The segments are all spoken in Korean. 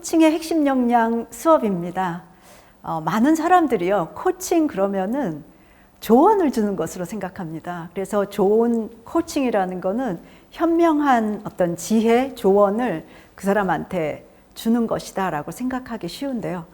코칭의 핵심 역량 수업입니다. 많은 사람들이요, 코칭 그러면은 조언을 주는 것으로 생각합니다. 그래서 좋은 코칭이라는 거는 현명한 어떤 지혜, 조언을 그 사람한테 주는 것이다 라고 생각하기 쉬운데요.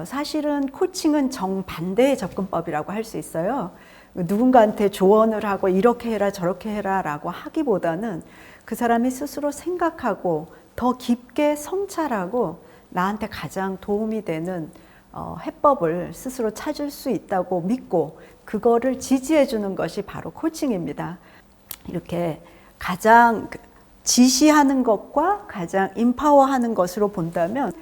사실은 코칭은 정반대의 접근법이라고 할 수 있어요. 누군가한테 조언을 하고 이렇게 해라 저렇게 해라 라고 하기보다는 그 사람이 스스로 생각하고 더 깊게 성찰하고 나한테 가장 도움이 되는 해법을 스스로 찾을 수 있다고 믿고 그거를 지지해 주는 것이 바로 코칭입니다. 이렇게 가장 지시하는 것과 가장 임파워하는 것으로 본다면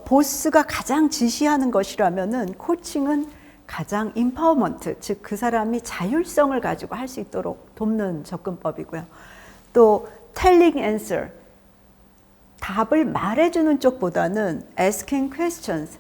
보스가 가장 지시하는 것이라면은 코칭은 가장 임파워먼트, 즉 그 사람이 자율성을 가지고 할 수 있도록 돕는 접근법이고요. 또 telling answer, 답을 말해주는 쪽보다는 asking questions,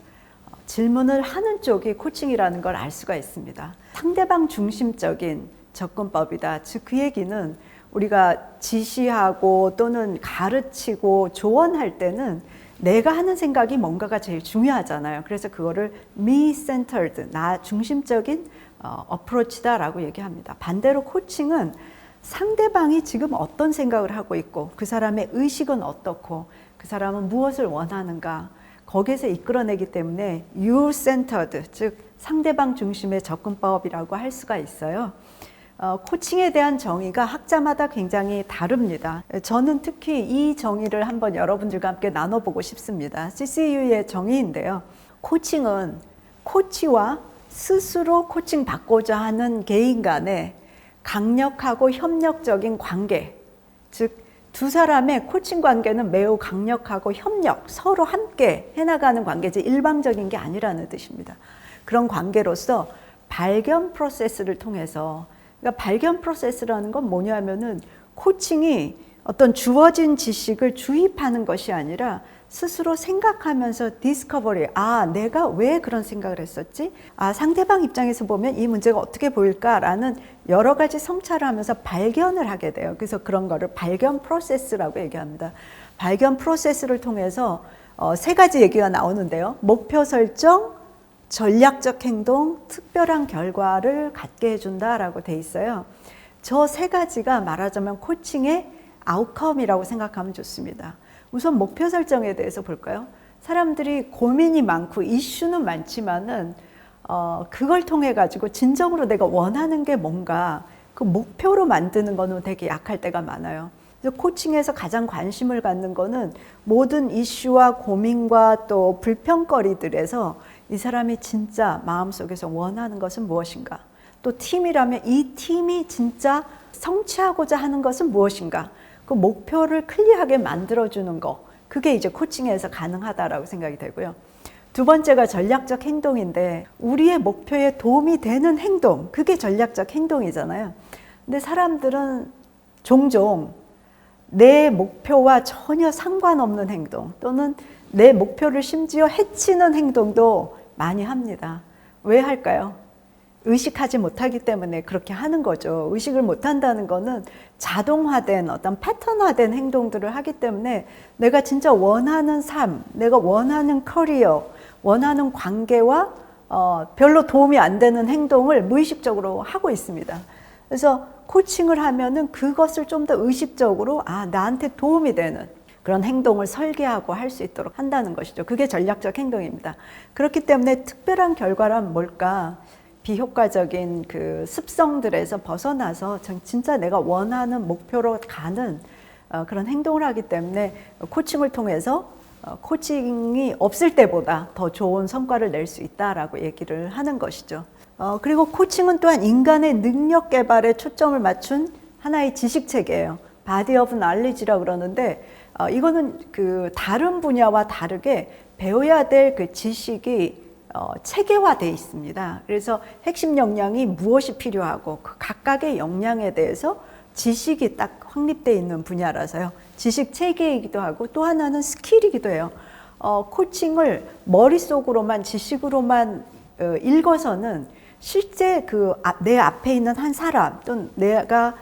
질문을 하는 쪽이 코칭이라는 걸 알 수가 있습니다. 상대방 중심적인 접근법이다. 즉 그 얘기는 우리가 지시하고 또는 가르치고 조언할 때는 내가 하는 생각이 뭔가가 제일 중요하잖아요. 그래서 그거를 me-centered, 나 중심적인 어프로치다라고 얘기합니다. 반대로 코칭은 상대방이 지금 어떤 생각을 하고 있고 그 사람의 의식은 어떻고 그 사람은 무엇을 원하는가 거기에서 이끌어내기 때문에 you-centered, 즉 상대방 중심의 접근법이라고 할 수가 있어요. 코칭에 대한 정의가 학자마다 굉장히 다릅니다. 저는 특히 이 정의를 한번 여러분들과 함께 나눠보고 싶습니다. CCU의 정의인데요. 코칭은 코치와 스스로 코칭 받고자 하는 개인 간의 강력하고 협력적인 관계, 즉 두 사람의 코칭 관계는 매우 강력하고 협력, 서로 함께 해나가는 관계지 일방적인 게 아니라는 뜻입니다. 그런 관계로서 발견 프로세스를 통해서, 그러니까 발견 프로세스라는 건 뭐냐면은 코칭이 어떤 주어진 지식을 주입하는 것이 아니라 스스로 생각하면서 디스커버리, 내가 왜 그런 생각을 했었지? 상대방 입장에서 보면 이 문제가 어떻게 보일까라는 여러 가지 성찰을 하면서 발견을 하게 돼요. 그래서 그런 거를 발견 프로세스라고 얘기합니다. 발견 프로세스를 통해서 세 가지 얘기가 나오는데요. 목표 설정, 전략적 행동, 특별한 결과를 갖게 해준다라고 돼 있어요. 저 세 가지가 말하자면 코칭의 아웃컴이라고 생각하면 좋습니다. 우선 목표 설정에 대해서 볼까요? 사람들이 고민이 많고 이슈는 많지만은 그걸 통해 가지고 진정으로 내가 원하는 게 뭔가 그 목표로 만드는 거는 되게 약할 때가 많아요. 그래서 코칭에서 가장 관심을 갖는 거는 모든 이슈와 고민과 또 불평거리들에서 이 사람이 진짜 마음속에서 원하는 것은 무엇인가? 또 팀이라면 이 팀이 진짜 성취하고자 하는 것은 무엇인가? 그 목표를 클리어하게 만들어주는 거, 그게 이제 코칭에서 가능하다라고 생각이 되고요. 두 번째가 전략적 행동인데 우리의 목표에 도움이 되는 행동, 그게 전략적 행동이잖아요. 근데 사람들은 종종 내 목표와 전혀 상관없는 행동 또는 내 목표를 심지어 해치는 행동도 많이 합니다. 왜 할까요? 의식하지 못하기 때문에 그렇게 하는 거죠. 의식을 못한다는 거는 자동화된 어떤 패턴화된 행동들을 하기 때문에 내가 진짜 원하는 삶, 내가 원하는 커리어, 원하는 관계와 별로 도움이 안 되는 행동을 무의식적으로 하고 있습니다. 그래서 코칭을 하면은 그것을 좀 더 의식적으로 나한테 도움이 되는 그런 행동을 설계하고 할 수 있도록 한다는 것이죠. 그게 전략적 행동입니다. 그렇기 때문에 특별한 결과란 뭘까? 비효과적인 그 습성들에서 벗어나서 진짜 내가 원하는 목표로 가는 그런 행동을 하기 때문에 코칭을 통해서 코칭이 없을 때보다 더 좋은 성과를 낼 수 있다라고 얘기를 하는 것이죠. 그리고 코칭은 또한 인간의 능력 개발에 초점을 맞춘 하나의 지식 체계예요. Body of Knowledge라고 그러는데 이거는 그 다른 분야와 다르게 배워야 될 그 지식이 체계화되어 있습니다. 그래서 핵심 역량이 무엇이 필요하고 그 각각의 역량에 대해서 지식이 딱 확립되어 있는 분야라서요. 지식 체계이기도 하고 또 하나는 스킬이기도 해요. 코칭을 머릿속으로만 지식으로만 읽어서는 실제 내 앞에 있는 한 사람 또는 내가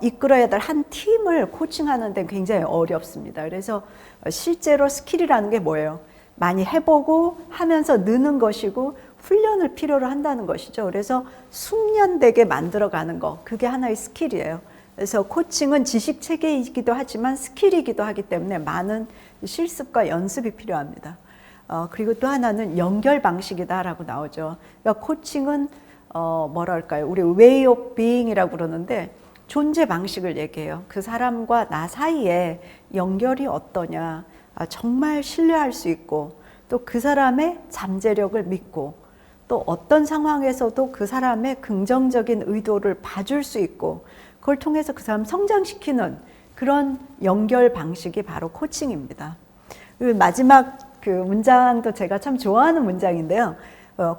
이끌어야 될 한 팀을 코칭하는 데는 굉장히 어렵습니다. 그래서 실제로 스킬이라는 게 뭐예요? 많이 해보고 하면서 느는 것이고 훈련을 필요로 한다는 것이죠. 그래서 숙련되게 만들어가는 거, 그게 하나의 스킬이에요. 그래서 코칭은 지식 체계이기도 하지만 스킬이기도 하기 때문에 많은 실습과 연습이 필요합니다. 그리고 또 하나는 연결 방식이다라고 나오죠. 그러니까 코칭은 뭐랄까요? 우리 way of being이라고 그러는데 존재 방식을 얘기해요. 그 사람과 나 사이에 연결이 어떠냐, 정말 신뢰할 수 있고 또 그 사람의 잠재력을 믿고 또 어떤 상황에서도 그 사람의 긍정적인 의도를 봐줄 수 있고 그걸 통해서 그 사람 성장시키는 그런 연결 방식이 바로 코칭입니다. 마지막 그 문장도 제가 참 좋아하는 문장인데요.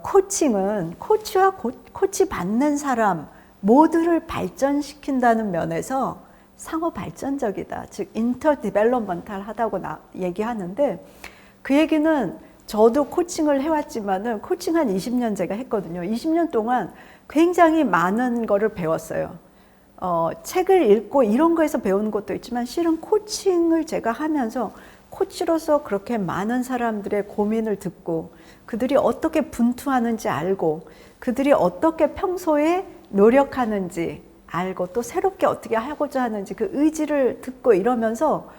코칭은 코치와 코치 받는 사람 모두를 발전시킨다는 면에서 상호 발전적이다. 즉 인터디벨롭먼탈하다고 얘기하는데 그 얘기는 저도 코칭을 해왔지만은 코칭 한 20년 제가 했거든요. 20년 동안 굉장히 많은 거를 배웠어요. 책을 읽고 이런 거에서 배우는 것도 있지만 실은 코칭을 제가 하면서 코치로서 그렇게 많은 사람들의 고민을 듣고 그들이 어떻게 분투하는지 알고 그들이 어떻게 평소에 노력하는지 알고 또 새롭게 어떻게 하고자 하는지 그 의지를 듣고 이러면서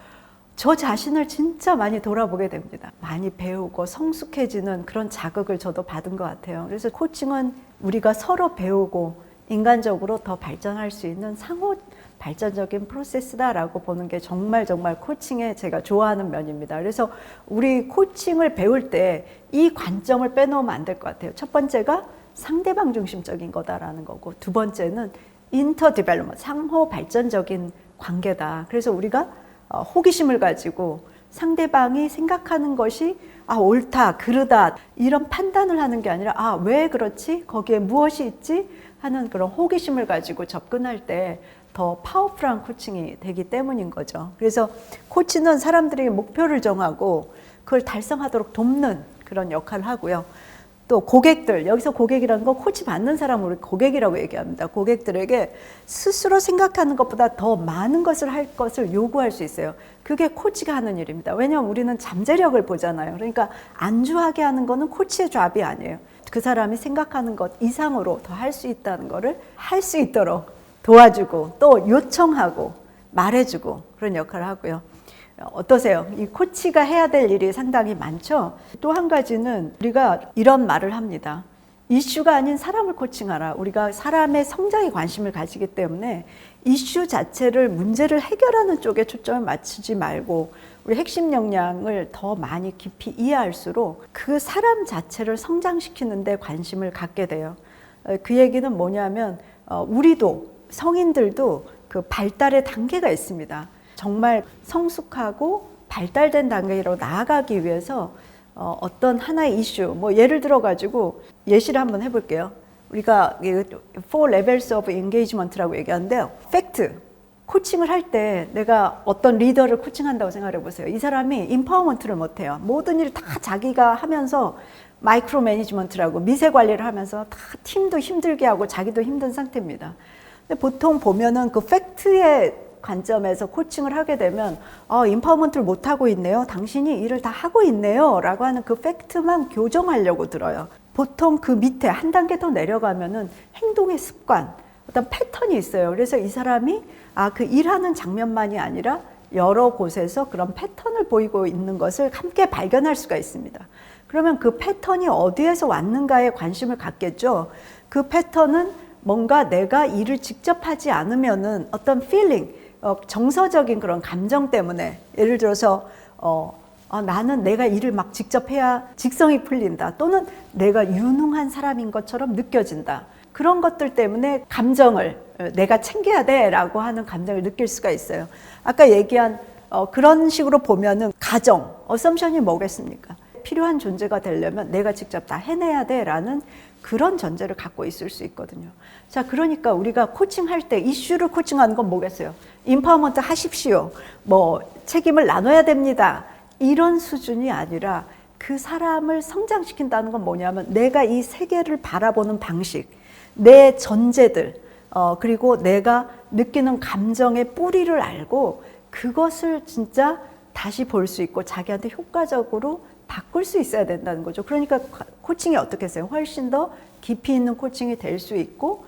저 자신을 진짜 많이 돌아보게 됩니다. 많이 배우고 성숙해지는 그런 자극을 저도 받은 것 같아요. 그래서 코칭은 우리가 서로 배우고 인간적으로 더 발전할 수 있는 상호 발전적인 프로세스다라고 보는 게 정말 코칭에 제가 좋아하는 면입니다. 그래서 우리 코칭을 배울 때 이 관점을 빼놓으면 안 될 것 같아요. 첫 번째가 상대방 중심적인 거다라는 거고 두 번째는 인터디벨롭먼트, 상호 발전적인 관계다. 그래서 우리가 호기심을 가지고 상대방이 생각하는 것이 옳다, 그르다 이런 판단을 하는 게 아니라 왜 그렇지? 거기에 무엇이 있지? 하는 그런 호기심을 가지고 접근할 때 더 파워풀한 코칭이 되기 때문인 거죠. 그래서 코치는 사람들에게 목표를 정하고 그걸 달성하도록 돕는 그런 역할을 하고요. 또 고객들, 여기서 고객이라는 건 코치 받는 사람을 우리 고객이라고 얘기합니다. 고객들에게 스스로 생각하는 것보다 더 많은 것을 할 것을 요구할 수 있어요. 그게 코치가 하는 일입니다. 왜냐하면 우리는 잠재력을 보잖아요. 그러니까 안주하게 하는 거는 코치의 잡이 아니에요. 그 사람이 생각하는 것 이상으로 더 할 수 있다는 거를 할 수 있도록 도와주고 또 요청하고 말해주고 그런 역할을 하고요. 어떠세요? 이 코치가 해야 될 일이 상당히 많죠. 또 한 가지는 우리가 이런 말을 합니다. 이슈가 아닌 사람을 코칭하라. 우리가 사람의 성장에 관심을 가지기 때문에 이슈 자체를 문제를 해결하는 쪽에 초점을 맞추지 말고 우리 핵심 역량을 더 많이 깊이 이해할수록 그 사람 자체를 성장시키는 데 관심을 갖게 돼요. 그 얘기는 뭐냐면 우리도 성인들도 그 발달의 단계가 있습니다. 정말 성숙하고 발달된 단계로 나아가기 위해서 어떤 하나의 이슈, 뭐 예를 들어 가지고 예시를 한번 해볼게요. 우리가 Four Levels of Engagement라고 얘기하는데요. 팩트, 코칭을 할 때 내가 어떤 리더를 코칭한다고 생각해 보세요. 이 사람이 인파워먼트를 못해요. 모든 일을 다 자기가 하면서 마이크로 매니지먼트라고 미세 관리를 하면서 다 팀도 힘들게 하고 자기도 힘든 상태입니다. 근데 보통 보면은 그 팩트의 관점에서 코칭을 하게 되면 인파워먼트를 못하고 있네요. 당신이 일을 다 하고 있네요. 라고 하는 그 팩트만 교정하려고 들어요. 보통 그 밑에 한 단계 더 내려가면은 행동의 습관, 어떤 패턴이 있어요. 그래서 이 사람이 그 일하는 장면만이 아니라 여러 곳에서 그런 패턴을 보이고 있는 것을 함께 발견할 수가 있습니다. 그러면 그 패턴이 어디에서 왔는가에 관심을 갖겠죠. 그 패턴은 뭔가 내가 일을 직접 하지 않으면은 어떤 feeling, 정서적인 그런 감정 때문에 예를 들어서 나는 내가 일을 막 직접 해야 직성이 풀린다 또는 내가 유능한 사람인 것처럼 느껴진다. 그런 것들 때문에 감정을 내가 챙겨야 돼 라고 하는 감정을 느낄 수가 있어요. 아까 얘기한 그런 식으로 보면은 가정, 어썸션이 뭐겠습니까? 필요한 존재가 되려면 내가 직접 다 해내야 돼 라는 그런 전제를 갖고 있을 수 있거든요. 자, 그러니까 우리가 코칭할 때 이슈를 코칭하는 건 뭐겠어요? 인파워먼트 하십시오. 뭐 책임을 나눠야 됩니다. 이런 수준이 아니라 그 사람을 성장시킨다는 건 뭐냐면 내가 이 세계를 바라보는 방식, 내 전제들, 그리고 내가 느끼는 감정의 뿌리를 알고 그것을 진짜 다시 볼 수 있고 자기한테 효과적으로 바꿀 수 있어야 된다는 거죠. 그러니까 코칭이 어떻게 했어요? 훨씬 더 깊이 있는 코칭이 될 수 있고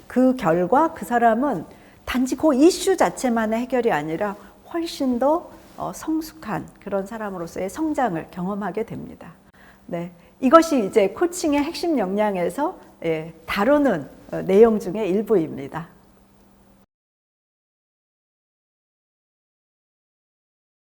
그 결과 그 사람은 단지 그 이슈 자체만의 해결이 아니라 훨씬 더 성숙한 그런 사람으로서의 성장을 경험하게 됩니다. 네, 이것이 이제 코칭의 핵심 역량에서 다루는 내용 중에 일부입니다.